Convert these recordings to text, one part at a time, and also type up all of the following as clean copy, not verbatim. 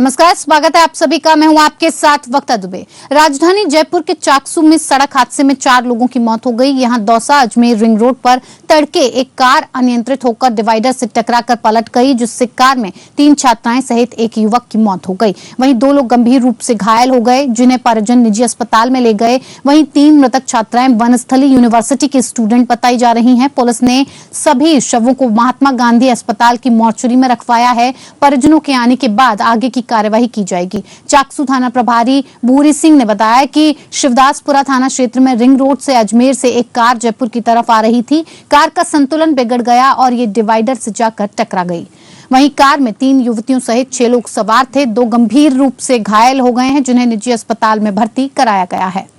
नमस्कार, स्वागत है आप सभी का। मैं हूं आपके साथ वक्ता दुबे। राजधानी जयपुर के चाकसू में सड़क हादसे में 4 लोगों की मौत हो गई। यहां दौसा अजमेर रिंग रोड पर तड़के एक कार अनियंत्रित होकर डिवाइडर से टकराकर पलट गई, जिससे कार में 3 छात्राएं सहित एक युवक की मौत हो गई। वहीं 2 लोग गंभीर रूप से घायल हो गए, जिन्हें परिजन निजी अस्पताल में ले गए। वहीं 3 मृतक छात्राएं वनस्थली यूनिवर्सिटी की स्टूडेंट बताई जा रही है। पुलिस ने सभी शवों को महात्मा गांधी अस्पताल की मोर्चरी में रखवाया है। परिजनों के आने के बाद आगे की कार्यवाही की जाएगी। चाकसू थाना प्रभारी भूरी सिंह ने बताया कि शिवदासपुरा थाना क्षेत्र में रिंग रोड से अजमेर से एक कार जयपुर की तरफ आ रही थी। कार का संतुलन बिगड़ गया और ये डिवाइडर से जाकर टकरा गई। वहीं कार में 3 युवतियों सहित 6 लोग सवार थे। 2 गंभीर रूप से घायल हो गए हैं, जिन्हें निजी अस्पताल में भर्ती कराया गया है।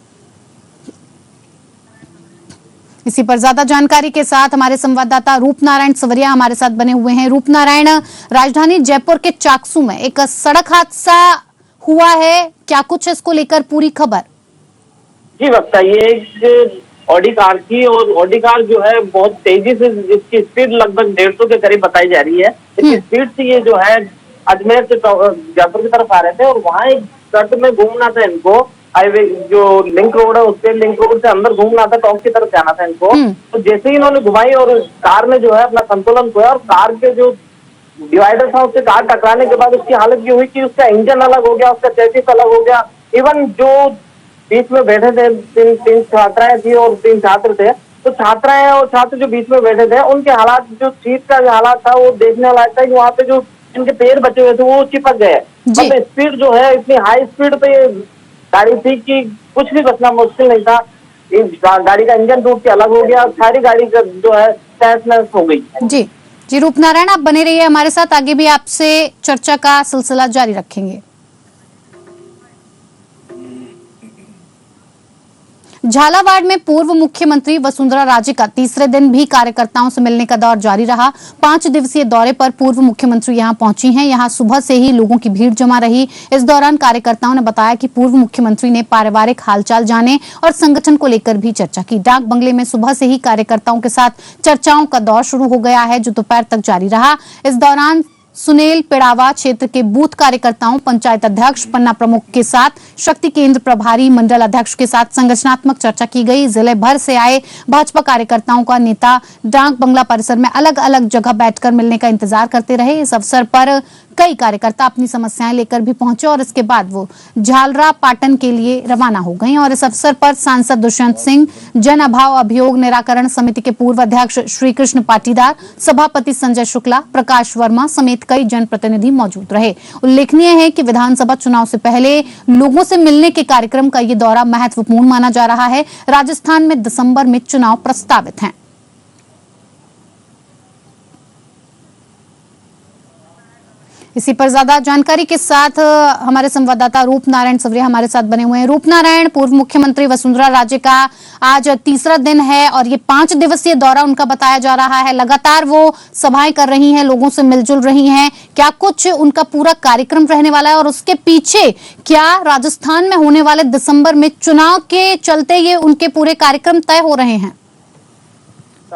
इसी पर ज्यादा जानकारी के साथ हमारे संवाददाता रूपनारायण सवरिया हमारे साथ बने हुए हैं। रूपनारायण, राजधानी जयपुर के चाकसू में एक सड़क हादसा हुआ है, क्या कुछ इसको लेकर पूरी खबर? जी वक्ता, ये एक ऑडी कार थी और ऑडी कार जो है बहुत तेजी से, जिसकी स्पीड लगभग 150 के करीब बताई जा रही है। इस स्पीड से ये जो है अजमेर से जयपुर की तरफ आ रहे थे और वहाँ एक सर्कल में घूमना था इनको। हाईवे जो लिंक रोड है उससे, लिंक रोड से अंदर घूमना था, टॉप की तरफ जाना था इनको। तो जैसे ही इन्होंने घुमाई और कार ने जो है अपना संतुलन खोया और कार के जो डिवाइडर था उससे कार टकराने के बाद उसकी हालत ये हुई कि उसका इंजन अलग हो गया, उसका चेसिस अलग हो गया। इवन जो बीच में बैठे थे, तीन छात्राएं थी और 3 छात्र थे, तो छात्राएं और छात्र जो बीच में बैठे थे उनके हालात, जो सीट का जो हालात था वो देखने लायक था कि वहाँ पे जो इनके पैर बचे हुए थे वो चिपक गए। मतलब स्पीड जो है इतनी हाई स्पीड पे गाड़ी थी कि कुछ भी बचना मुश्किल नहीं था। इस गाड़ी का इंजन टूट के अलग हो गया, सारी गाड़ी का जो है तहस नहस हो गई। जी रूपनारायण, आप बने रहिए हमारे साथ, आगे भी आपसे चर्चा का सिलसिला जारी रखेंगे। झालावाड़ में पूर्व मुख्यमंत्री वसुंधरा राजे का तीसरे दिन भी कार्यकर्ताओं से मिलने का दौर जारी रहा। 5 दिवसीय दौरे पर पूर्व मुख्यमंत्री यहां पहुंची हैं। यहां सुबह से ही लोगों की भीड़ जमा रही। इस दौरान कार्यकर्ताओं ने बताया कि पूर्व मुख्यमंत्री ने पारिवारिक हालचाल जाने और संगठन को लेकर भी चर्चा की। डाक बंगले में सुबह से ही कार्यकर्ताओं के साथ चर्चाओं का दौर शुरू हो गया है, जो दोपहर तक जारी रहा। इस दौरान सुनील पिड़ावा क्षेत्र के बूथ कार्यकर्ताओं, पंचायत अध्यक्ष, पन्ना प्रमुख के साथ शक्ति केंद्र प्रभारी, मंडल अध्यक्ष के साथ संगठनात्मक चर्चा की गई। जिले भर से आए भाजपा कार्यकर्ताओं का नेता डाक बंगला परिसर में अलग अलग जगह बैठकर मिलने का इंतजार करते रहे। इस अवसर पर कई कार्यकर्ता अपनी समस्याएं लेकर भी पहुंचे और इसके बाद वो झालरा पाटन के लिए रवाना हो गए। और इस अवसर पर सांसद दुष्यंत सिंह, जन अभाव अभियोग निराकरण समिति के पूर्व अध्यक्ष श्री कृष्ण पाटीदार, सभापति संजय शुक्ला, प्रकाश वर्मा समेत कई जनप्रतिनिधि मौजूद रहे। उल्लेखनीय है कि विधानसभा चुनाव से पहले लोगों से मिलने के कार्यक्रम का ये दौरा महत्वपूर्ण माना जा रहा है। राजस्थान में दिसंबर में चुनाव प्रस्तावित हैं। इसी पर ज्यादा जानकारी के साथ हमारे संवाददाता रूपनारायण सवरिया हमारे साथ बने हुए हैं। रूपनारायण, पूर्व मुख्यमंत्री वसुंधरा राजे का आज तीसरा दिन है और ये 5 दिवसीय दौरा उनका बताया जा रहा है। लगातार वो सभाएं कर रही हैं, लोगों से मिलजुल रही हैं। क्या कुछ उनका पूरा कार्यक्रम रहने वाला है और उसके पीछे क्या राजस्थान में होने वाले दिसंबर में चुनाव के चलते ये उनके पूरे कार्यक्रम तय हो रहे हैं?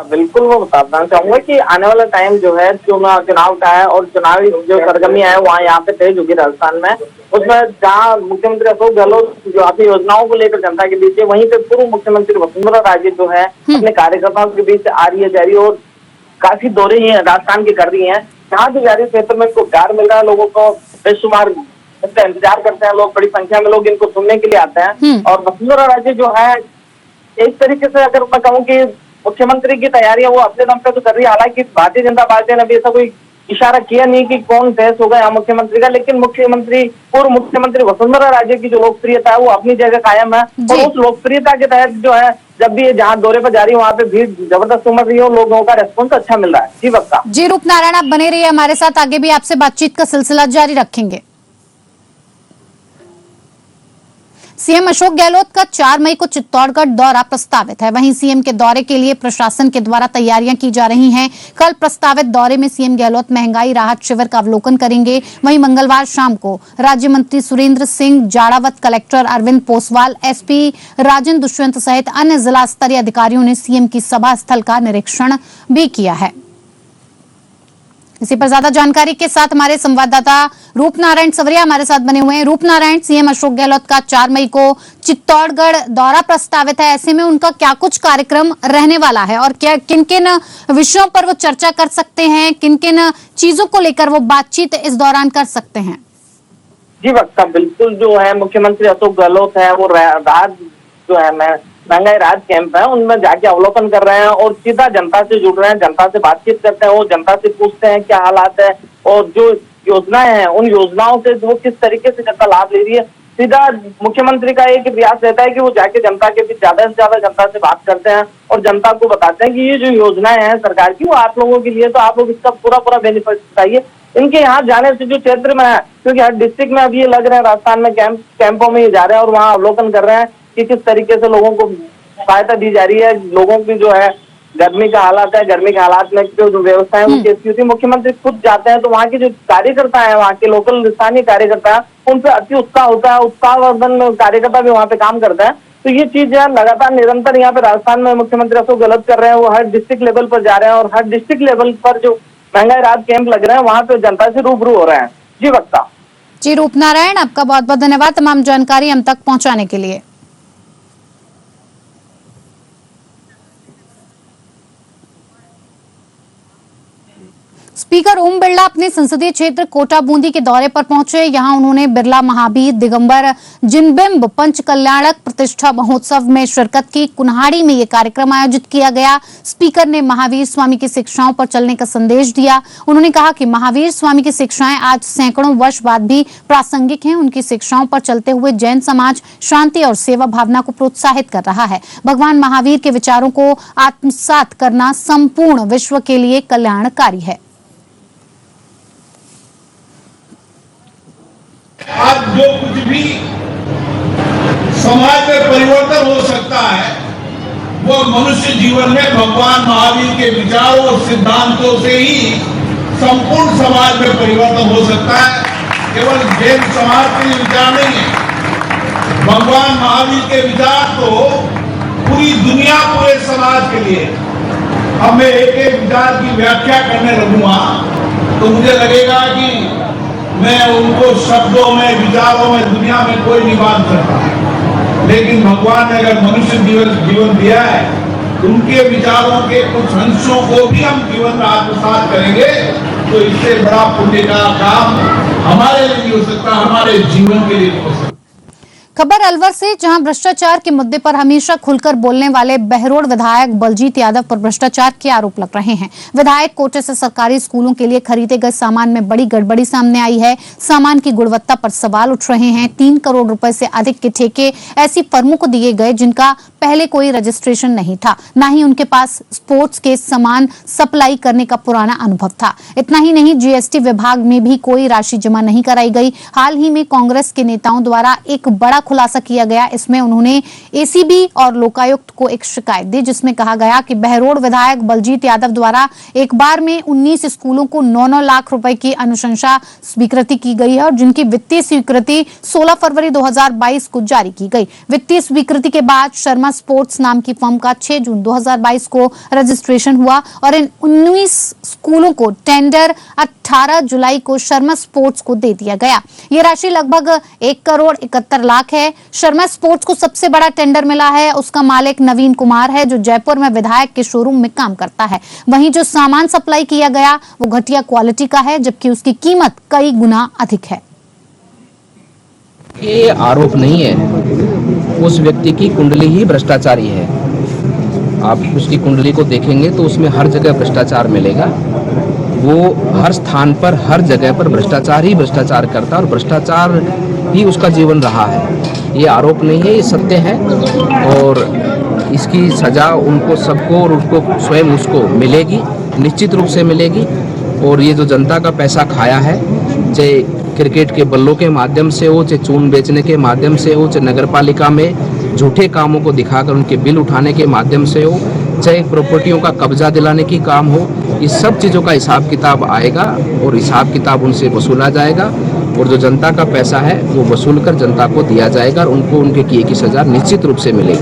बिल्कुल, वो बताना चाहूंगा कि आने वाला टाइम जो है चुनाव का है और चुनावी जो सरगर्मियां है वहाँ यहाँ पे तेज होगी राजस्थान में। उसमें जहाँ मुख्यमंत्री अशोक गहलोत जो अपनी योजनाओं को लेकर जनता के बीच है, वहीं पे पूर्व मुख्यमंत्री वसुंधरा राजे जो है अपने कार्यकर्ताओं के बीच आ रही है, जा रही है और काफी दौरे ही राजस्थान की कर रही है। जहाँ भी जा रही क्षेत्र में इनको प्यार मिल रहा है, लोगों को बेशुमार इसका इंतजार करते हैं लोग, बड़ी संख्या में लोग इनको सुनने के लिए आते हैं। और वसुंधरा राजे जो है एक तरीके से अगर मैं कहूँ कि मुख्यमंत्री की तैयारियां वो अपने दम पे तो कर रही है। हालांकि भारतीय जनता पार्टी ने अभी ऐसा कोई इशारा किया नहीं कि कौन तहस होगा यहाँ मुख्यमंत्री का, लेकिन पूर्व मुख्यमंत्री वसुंधरा राजे की जो लोकप्रियता है वो अपनी जगह कायम है। और उस लोकप्रियता के तहत जो है जब भी ये जहाँ दौरे पर जा रही है वहाँ पे भीड़ जबरदस्त उमड़ रही है और लोगों का रेस्पॉन्स अच्छा मिल रहा है। जी वक्ता। जी रूपनारायण, आप बने रहिए हमारे साथ, आगे भी आपसे बातचीत का सिलसिला जारी रखेंगे। सीएम अशोक गहलोत का 4 मई को चित्तौड़गढ़ दौरा प्रस्तावित है। वहीं सीएम के दौरे के लिए प्रशासन के द्वारा तैयारियां की जा रही हैं। कल प्रस्तावित दौरे में सीएम गहलोत महंगाई राहत शिविर का अवलोकन करेंगे। वहीं मंगलवार शाम को राज्य मंत्री सुरेंद्र सिंह जाड़ावत, कलेक्टर अरविंद पोसवाल, एसपी राजन दुष्यंत सहित अन्य जिला स्तरीय अधिकारियों ने सीएम की सभा स्थल का निरीक्षण भी किया है। इसी पर ज्यादा जानकारी के साथ हमारे संवाददाता रूपनारायण सवरिया हमारे साथ बने हुए हैं। रूपनारायण, सीएम अशोक गहलोत का 4 मई को चित्तौड़गढ़ दौरा प्रस्तावित है, ऐसे में उनका क्या कुछ कार्यक्रम रहने वाला है और क्या किन किन विषयों पर वो चर्चा कर सकते हैं, किन किन चीजों को लेकर वो बातचीत इस दौरान कर सकते हैं? जी वक्ता, बिल्कुल जो है मुख्यमंत्री अशोक गहलोत है वो राज जो है महंगाई राज कैंप है उनमें जाके अवलोकन कर रहे हैं और सीधा जनता से जुड़ रहे हैं, जनता से बातचीत करते हैं, वो जनता से पूछते हैं क्या हालात है और जो योजनाएं हैं उन योजनाओं से वो किस तरीके से जनता लाभ ले रही है। सीधा मुख्यमंत्री का एक प्रयास रहता है कि वो जाके जनता के बीच ज्यादा से ज्यादा जनता से बात करते हैं और जनता को बताते हैं कि ये जो योजनाएं हैं सरकार की वो आप लोगों के लिए, तो आप लोग इसका पूरा बेनिफिट उठाइए। इनके यहाँ जाने से जो क्षेत्र में है, क्योंकि हर डिस्ट्रिक्ट में अब ये लग रहे हैं राजस्थान में कैंपों में ये जा रहे हैं और वहाँ अवलोकन कर रहे हैं कि किस तरीके से लोगों को सहायता दी जा रही है। लोगों की जो है गर्मी का हालात है, गर्मी के हालात में जो व्यवस्था है वो कैसी होती है। मुख्यमंत्री खुद जाते हैं तो वहाँ के जो कार्यकर्ता है, वहाँ के लोकल स्थानीय कार्यकर्ता है, उन पर अति उत्साह होता है। उत्साहवर्धन कार्यकर्ता भी वहाँ पे काम करता है। तो ये चीज है लगातार निरंतर यहाँ पे राजस्थान में मुख्यमंत्री अशोक गहलोत कर रहे हैं, वो हर डिस्ट्रिक्ट लेवल पर जा रहे हैं और हर डिस्ट्रिक्ट लेवल पर जो महंगाई राहत कैंप लग रहे हैं वहां पे जनता से रूबरू हो रहे हैं। जी वक्ता। जी रूपनारायण, आपका बहुत बहुत धन्यवाद तमाम जानकारी हम तक पहुंचाने के लिए। स्पीकर ओम बिरला अपने संसदीय क्षेत्र कोटा बूंदी के दौरे पर पहुंचे। यहां उन्होंने बिरला महावीर दिगंबर जिनबिंब पंच कल्याणक प्रतिष्ठा महोत्सव में शिरकत की। कुन्हाड़ी में यह कार्यक्रम आयोजित किया गया। स्पीकर ने महावीर स्वामी की शिक्षाओं पर चलने का संदेश दिया। उन्होंने कहा कि महावीर स्वामी की शिक्षाएं आज सैकड़ों वर्ष बाद भी प्रासंगिक हैं। उनकी शिक्षाओं पर चलते हुए जैन समाज शांति और सेवा भावना को प्रोत्साहित कर रहा है। भगवान महावीर के विचारों को आत्मसात करना संपूर्ण विश्व के लिए कल्याणकारी है। आज जो कुछ भी समाज में परिवर्तन हो सकता है वो मनुष्य जीवन में भगवान महावीर के विचारों और सिद्धांतों से ही संपूर्ण समाज में परिवर्तन हो सकता है। केवल जैन समाज के विचार नहीं है, भगवान महावीर के विचार तो पूरी दुनिया, पूरे समाज के लिए। अब मैं एक एक विचार की व्याख्या करने लगूंगा तो मुझे लगेगा कि मैं उनको शब्दों में, विचारों में, दुनिया में कोई नहीं बांध सकता। लेकिन भगवान ने अगर मनुष्य जीवन दिया है, उनके विचारों के कुछ अंशों को भी हम जीवन में आत्मसात करेंगे तो इससे बड़ा पुण्य का काम हमारे लिए नहीं हो सकता, हमारे जीवन के लिए नहीं हो सकता। खबर अलवर से, जहां भ्रष्टाचार के मुद्दे पर हमेशा खुलकर बोलने वाले बहरोड़ विधायक बलजीत यादव पर भ्रष्टाचार के आरोप लग रहे हैं। विधायक कोटे से सरकारी स्कूलों के लिए खरीदे गए सामान में बड़ी गड़बड़ी सामने आई है। सामान की गुणवत्ता पर सवाल उठ रहे हैं। 3 करोड़ रुपए से अधिक के ठेके ऐसी फर्मों को दिए गए जिनका पहले कोई रजिस्ट्रेशन नहीं था, न ही उनके पास स्पोर्ट्स के सामान सप्लाई करने का पुराना अनुभव था। इतना ही नहीं, जीएसटी विभाग में भी कोई राशि जमा नहीं कराई गई। हाल ही में कांग्रेस के नेताओं द्वारा एक बड़ा खुलासा किया गया। इसमें उन्होंने एसीबी और लोकायुक्त को एक शिकायत दी, जिसमें कहा गया कि बहरोड़ विधायक बलजीत यादव द्वारा एक बार में 19 स्कूलों को 9-9 लाख रुपए की अनुशंसा स्वीकृति की गई है और जिनकी वित्तीय स्वीकृति 16 फरवरी 2022 को जारी की गई। वित्तीय स्वीकृति के बाद शर्मा स्पोर्ट्स नाम की फर्म का 6 जून 2022 को रजिस्ट्रेशन हुआ और इन 19 स्कूलों को टेंडर 18 जुलाई को शर्मा स्पोर्ट्स को दे दिया गया। ये राशि लगभग 1 करोड़ 71 लाख है। शर्मा स्पोर्ट्स को सबसे बड़ा टेंडर मिला है। उसका मालिक नवीन कुमार है, जो जयपुर में विधायक के शोरूम में काम करता है। वहीं जो सामान सप्लाई किया गया वो घटिया क्वालिटी का है, जबकि उसकी कीमत कई गुना अधिक है। ये आरोप नहीं है, उस व्यक्ति की कुंडली ही भ्रष्टाचारी है। आप उसकी कुंडली को देखेंगे तो उसमें हर जगह भ्रष्टाचार मिलेगा। वो हर स्थान पर, हर जगह पर भ्रष्टाचार ही भ्रष्टाचार करता है और भ्रष्टाचार ही उसका जीवन रहा है। ये आरोप नहीं है, ये सत्य है और इसकी सजा उनको सबको और उसको स्वयं उसको मिलेगी, निश्चित रूप से मिलेगी। और ये जो जनता का पैसा खाया है, चाहे क्रिकेट के बल्लों के माध्यम से हो, चाहे चून बेचने के माध्यम से हो, चाहे नगर पालिका में झूठे कामों को दिखाकर उनके बिल उठाने के माध्यम से हो, चाहे प्रॉपर्टियों का कब्जा दिलाने की काम हो, ये सब चीज़ों का हिसाब किताब आएगा और हिसाब किताब उनसे वसूला जाएगा और जो जनता का पैसा है वो वसूल कर जनता को दिया जाएगा और उनको उनके किए की सजा निश्चित रूप से मिलेगी।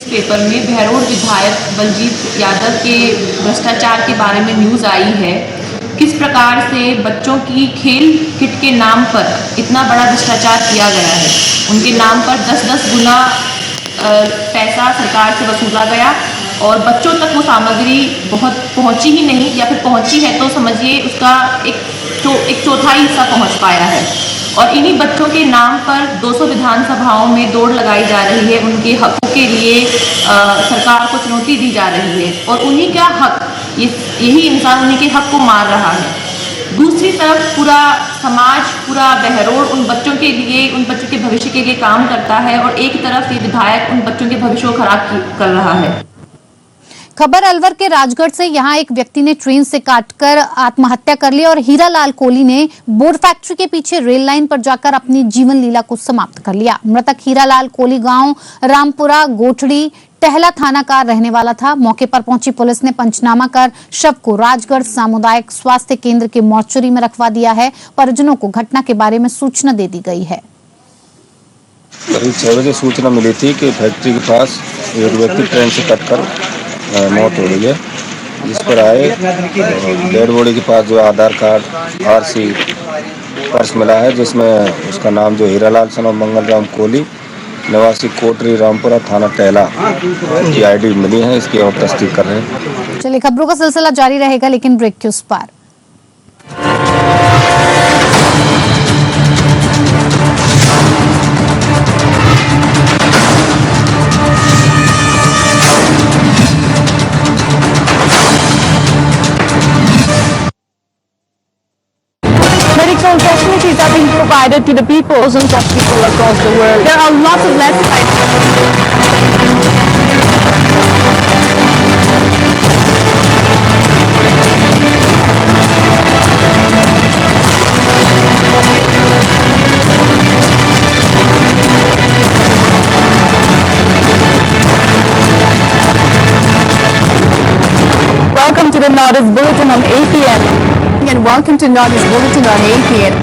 पेपर में बहरोड़ विधायक बलजीत यादव के भ्रष्टाचार के बारे में न्यूज़ आई है किस प्रकार से बच्चों की खेल किट के नाम पर इतना बड़ा भ्रष्टाचार किया गया है। उनके नाम पर 10-10 गुना पैसा सरकार से वसूला गया और बच्चों तक वो सामग्री बहुत पहुंची ही नहीं, या फिर पहुंची है तो समझिए उसका एक चौथाई हिस्सा पहुंच पाया है। और इन्हीं बच्चों के नाम पर 200 विधानसभाओं में दौड़ लगाई जा रही है, उनके हकों के लिए सरकार को चुनौती दी जा रही है और उन्हीं का हक, यही इंसान उन्हीं के हक को मार रहा है। दूसरी तरफ पूरा समाज, पूरा बहरोड़ उन बच्चों के लिए, उन बच्चों के भविष्य के लिए काम करता है और एक तरफ ये विधायक उन बच्चों के भविष्य को खराब कर रहा है। खबर अलवर के राजगढ़ से। यहां एक व्यक्ति ने ट्रेन से काटकर आत्महत्या कर ली और हीरालाल कोहली ने बोर्ड फैक्ट्री के पीछे रेल लाइन पर जाकर अपनी जीवन लीला को समाप्त कर लिया। मृतक हीरालाल कोहली गांव रामपुरा गोठड़ी टहला थाना का रहने वाला था। मौके पर पहुंची पुलिस ने पंचनामा कर शव को राजगढ़ सामुदायिक स्वास्थ्य केंद्र के मोर्चरी में रखवा दिया है। परिजनों को घटना के बारे में सूचना दे दी गई है। करीब 6 बजे सूचना मिली थी कि फैक्ट्री के पास एक व्यक्ति ट्रेन से कटकर मौत हो गई है। जिस पर आए डेड बॉडी के पास जो आधार कार्ड, RC, पर्स मिला है, जिसमें उसका नाम जो हीरालाल सन ऑफ मंगल राम कोहली, निवासी कोटरी रामपुरा थाना टहला की ID मिली है। इसकी और तस्दीक कर रहे हैं। चलिए, खबरों का सिलसिला जारी रहेगा, लेकिन ब्रेक के उस पार। Medical facilities are being provided to the people, thousands of people across the world. There are lots of websites. Welcome to the Nordis Bulletin on APN. And welcome to Nordis Bulletin on APN.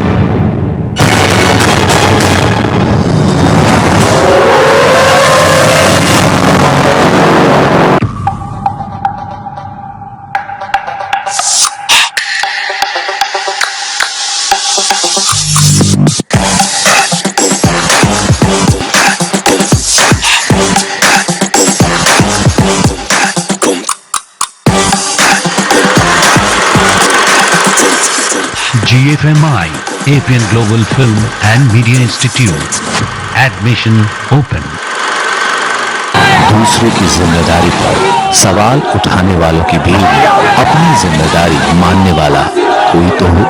GFMI, APN Global Film and Media Institute. Admission open. दूसरे की जिम्मेदारी पर सवाल उठाने वालों की भीड़ में अपनी जिम्मेदारी मानने वाला कोई तो हो।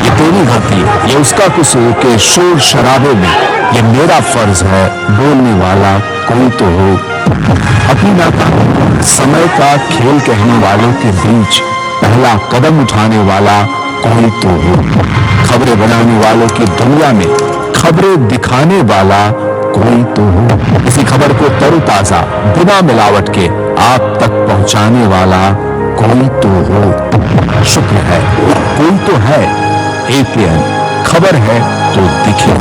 ये तेरी गलती है, ये उसका कसूर के शोर शराबे में ये मेरा फर्ज है बोलने वाला कोई तो हो। अपनी नाकामी समय का खेल कहने वालों के बीच पहला कदम उठाने वाला कोई तो हो। खबरें बनाने वालों की दुनिया में खबरें दिखाने वाला कोई तो हो। इसी खबर को तरोताजा बिना मिलावट के आप तक पहुंचाने वाला कोई तो हो। शुक्र है कोई तो है। APN खबर है तो दिखे।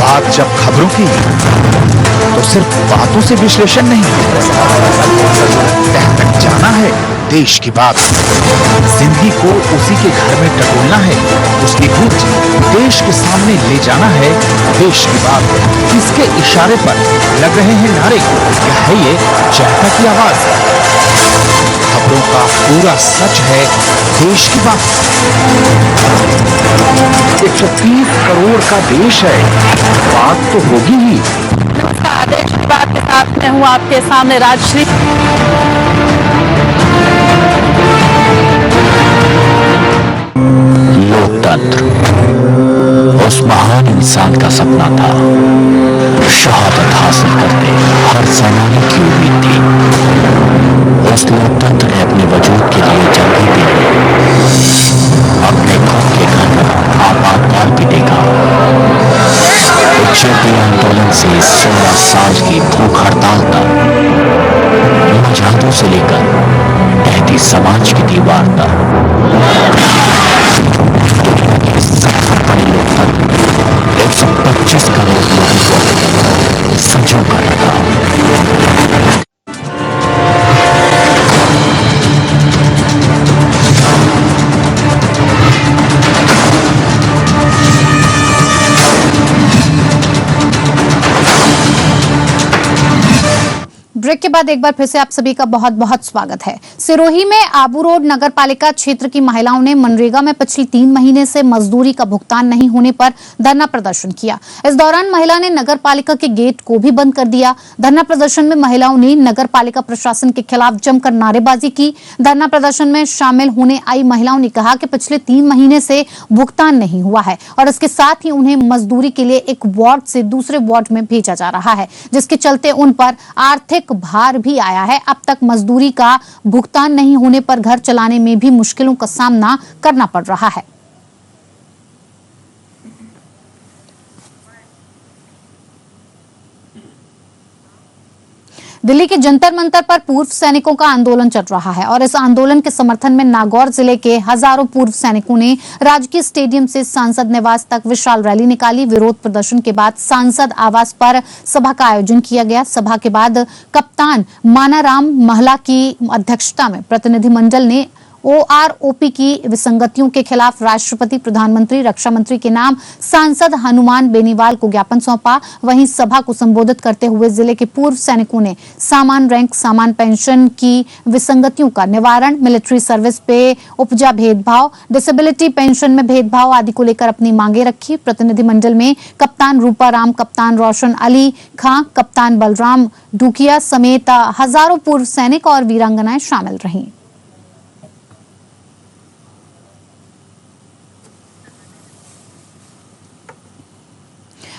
बात जब खबरों की तो सिर्फ बातों से विश्लेषण नहीं, तह तक जाना है देश की बात। जिंदगी को उसी के घर में टटोलना है, उसकी गूंज देश के सामने ले जाना है देश की बात। किसके इशारे पर लग रहे हैं नारे, क्या है ये जनता की आवाज? खबरों का पूरा सच है देश की बात। 130 करोड़ का देश है, बात तो होगी ही। नमस्कार, देश की बात के साथ मैं हूँ आपके सामने राजश्री। लोकतंत्र उस महान इंसान का सपना था। शहादत हासिल करते हर सेनानी की उम्मीद थी। उस लोकतंत्र ने अपने वजूद के लिए जंगी भी अपने खुद के घर आपातकाल भी देखा। उच्चतम आंदोलन से 16 साल की भूख हड़ताल तक, आजादों से लेकर बहती समाज की दीवार तक, सबसे बड़ी लोकतंत्र 125 करोड़ लोगों को संजो कर रखा। ब्रेक के बाद एक बार फिर से आप सभी का बहुत बहुत स्वागत है। सिरोही में आबू रोड नगर पालिका क्षेत्र की महिलाओं ने मनरेगा में पिछले 3 महीने से मजदूरी का भुगतान नहीं होने पर धरना प्रदर्शन किया। इस दौरान महिला ने नगर पालिका के गेट को भी बंद कर दिया। धरना प्रदर्शन में महिलाओं ने नगर पालिका प्रशासन के खिलाफ जमकर नारेबाजी की। धरना प्रदर्शन में शामिल होने आई महिलाओं ने कहा कि पिछले 3 महीने से भुगतान नहीं हुआ है और इसके साथ ही उन्हें मजदूरी के लिए एक वार्ड से दूसरे वार्ड में भेजा जा रहा है, जिसके चलते उन पर आर्थिक भार भी आया है। अब तक मजदूरी का भुगतान नहीं होने पर घर चलाने में भी मुश्किलों का सामना करना पड़ रहा है। दिल्ली के जंतर मंतर पर पूर्व सैनिकों का आंदोलन चल रहा है और इस आंदोलन के समर्थन में नागौर जिले के हजारों पूर्व सैनिकों ने राजकीय स्टेडियम से सांसद निवास तक विशाल रैली निकाली। विरोध प्रदर्शन के बाद सांसद आवास पर सभा का आयोजन किया गया। सभा के बाद कप्तान मानाराम महला की अध्यक्षता में प्रतिनिधिमंडल ने OROP की विसंगतियों के खिलाफ राष्ट्रपति, प्रधानमंत्री, रक्षा मंत्री के नाम सांसद हनुमान बेनीवाल को ज्ञापन सौंपा। वहीं सभा को संबोधित करते हुए जिले के पूर्व सैनिकों ने सामान रैंक, सामान पेंशन की विसंगतियों का निवारण, मिलिट्री सर्विस पे उपजा भेदभाव, डिसेबिलिटी पेंशन में भेदभाव आदि को लेकर अपनी मांगे रखी। प्रतिनिधिमंडल में कप्तान रूपाराम, कप्तान रोशन अली खां, कप्तान बलराम ढूकिया समेत हजारों पूर्व सैनिक और वीरांगनाएं शामिल रहीं।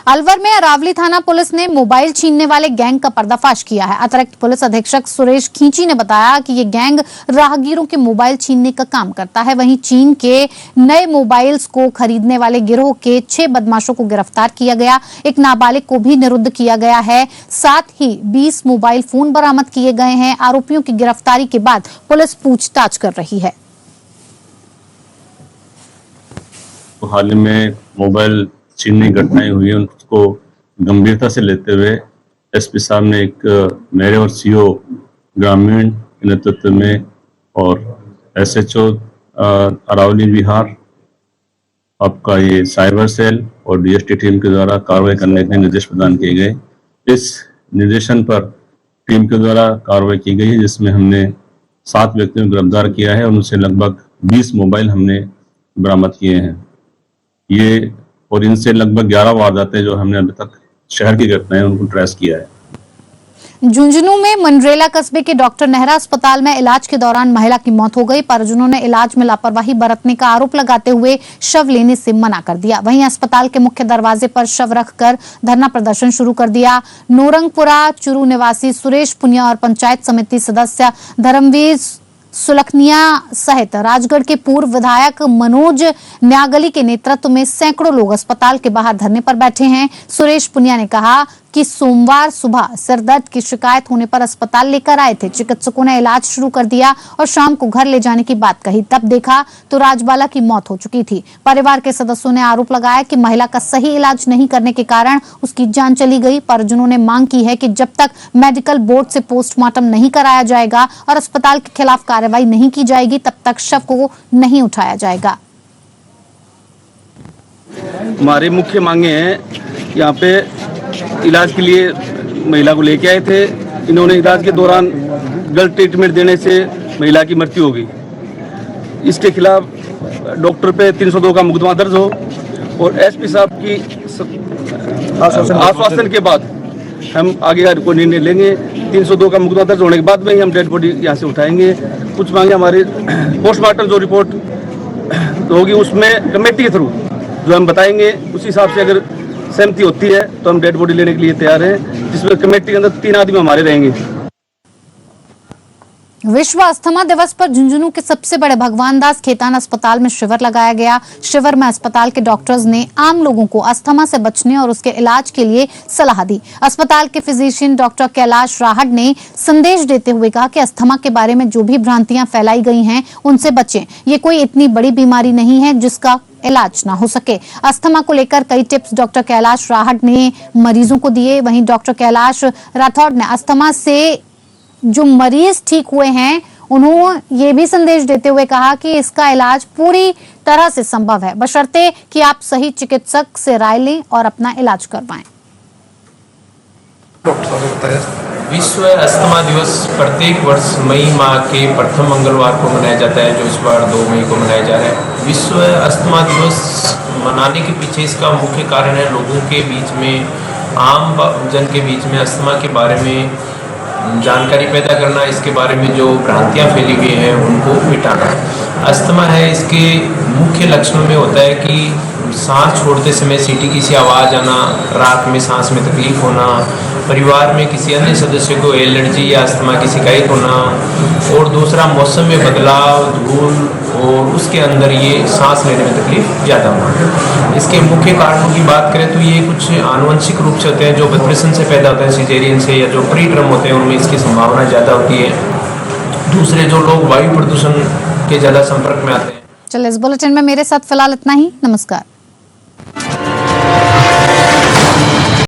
अलवर में अरावली थाना पुलिस ने मोबाइल छीनने वाले गैंग का पर्दाफाश किया है। अतिरिक्त पुलिस अधीक्षक सुरेश खींची ने बताया कि ये गैंग राहगीरों के मोबाइल छीनने का काम करता है। वहीं चीन के नए मोबाइल्स को खरीदने वाले गिरोह के 6 बदमाशों को गिरफ्तार किया गया। एक नाबालिग को भी निरुद्ध किया गया है। साथ ही 20 मोबाइल फोन बरामद किए गए हैं। आरोपियों की गिरफ्तारी के बाद पुलिस पूछताछ कर रही है। हाल ही में मोबाइल छीनने की घटनाएं हुई है, उनको गंभीरता से लेते हुए एसपी साहब ने एक मेरे और सीओ ग्रामीण के नेतृत्व में और SHO अरावली बिहार, आपका ये साइबर सेल और DST टीम के द्वारा कार्रवाई करने के निर्देश प्रदान किए गए। इस निर्देशन पर टीम के द्वारा कार्रवाई की गई है, जिसमें हमने 7 व्यक्तियों को गिरफ्तार किया है और उनसे लगभग 20 मोबाइल हमने बरामद किए हैं। ये और इनसे लगभग 11 वारदातें जो हमने अभी तक शहर की घटनाएं उनको ट्रेस किया है। झुंझुनू में मंडरेला कस्बे के डॉक्टर नेहरा अस्पताल में इलाज के दौरान महिला की मौत हो गई। परिजनों ने इलाज में लापरवाही बरतने का आरोप लगाते हुए शव लेने से मना कर दिया। वहीं अस्पताल के मुख्य दरवाजे पर शव रखकर धरना प्रदर्शन शुरू कर दिया। नोरंगपुरा चुरू निवासी सुरेश पुनिया और पंचायत समिति सदस्य धर्मवीर सुलखनिया सहित राजगढ़ के पूर्व विधायक मनोज न्यागली के नेतृत्व में सैकड़ों लोग अस्पताल के बाहर धरने पर बैठे हैं। सुरेश पुनिया ने कहा कि सोमवार सुबह सिरदर्द की शिकायत होने पर अस्पताल लेकर आए थे। चिकित्सकों ने इलाज शुरू कर दिया और शाम को घर ले जाने की बात कही। तब देखा तो राजबाला की मौत हो चुकी थी। परिवार के सदस्यों ने आरोप लगाया कि महिला का सही इलाज नहीं करने के कारण उसकी जान चली गई। परिजनों ने मांग की है कि जब तक मेडिकल बोर्ड से पोस्टमार्टम नहीं कराया जाएगा और अस्पताल के खिलाफ कार्रवाई नहीं की जाएगी, तब तक शव को नहीं उठाया जाएगा। हमारी मुख्य मांगे हैं, यहाँ पे इलाज के लिए महिला को लेके आए थे। इन्होंने इलाज के दौरान गलत ट्रीटमेंट देने से महिला की मृत्यु हो गई। इसके खिलाफ डॉक्टर पे 302 का मुकदमा दर्ज हो और एसपी साहब की आश्वासन के बाद हम आगे को निर्णय लेंगे। 302 का मुकदमा दर्ज होने के बाद में ही हम डेड बॉडी यहाँ से उठाएंगे। कुछ मांगे हमारे पोस्टमार्टम जो रिपोर्ट होगी उसमें कमेटी के थ्रू जो हम बताएंगे, उसी हिसाब से अगर सहमति होती है तो हम डेड बॉडी लेने के लिए तैयार हैं, जिसमें कमेटी के अंदर 3 आदमी हमारे रहेंगे। विश्व अस्थमा दिवस पर झुंझुनू के सबसे बड़े भगवान दास खेतान अस्पताल में शिविर लगाया गया। शिविर में अस्पताल के डॉक्टर्स ने आम लोगों को अस्थमा से बचने और उसके इलाज के लिए सलाह दी। अस्पताल के फिजिशियन डॉक्टर कैलाश राहड़ ने संदेश देते हुए कहा कि अस्थमा के बारे में जो भी भ्रांतियां फैलाई गई हैं उनसे बचें। ये कोई इतनी बड़ी बीमारी नहीं है जिसका इलाज ना हो सके। अस्थमा को लेकर कई टिप्स डॉक्टर कैलाश राहड़ ने मरीजों को दिए। वहीं डॉक्टर कैलाश राठौड़ ने अस्थमा से जो मरीज ठीक हुए हैं उन्होंने ये भी संदेश देते हुए कहा कि इसका इलाज पूरी तरह से संभव है, बशर्ते कि आप सही चिकित्सक से राय लें और अपना इलाज करवाएं। डॉक्टर साहब ने बताया विश्व अस्थमा दिवस प्रत्येक वर्ष मई माह के प्रथम मंगलवार को मनाया जाता है, जो इस बार 2 मई को मनाया जा रहा है। विश्व अस्थमा दिवस मनाने के पीछे इसका मुख्य कारण है लोगों के बीच में, आम जन के बीच में अस्थमा के बारे में जानकारी पैदा करना, इसके बारे में जो भ्रांतियाँ फैली हुई हैं उनको मिटाना। अस्थमा है, इसके मुख्य लक्षणों में होता है कि सांस छोड़ते समय सीटी की सी आवाज़ आना, रात में सांस में तकलीफ होना, परिवार में किसी अन्य सदस्य को एलर्जी या अस्थमा की शिकायत होना, और दूसरा मौसम में बदलाव, धूल और उसके अंदर ये सांस लेने में तकलीफ ज़्यादा होना। इसके मुख्य कारणों की बात करें तो ये कुछ आनुवंशिक रूप से होते हैं, जो बदप्रेशन से पैदा होते हैं, सिजेरियन से, या जो प्री टर्म होते हैं उनमें इसकी संभावना ज़्यादा होती है। दूसरे जो लोग वायु प्रदूषण के ज़्यादा संपर्क में आते हैं। चलिए, इस बुलेटिन में मेरे साथ फिलहाल इतना ही। नमस्कार।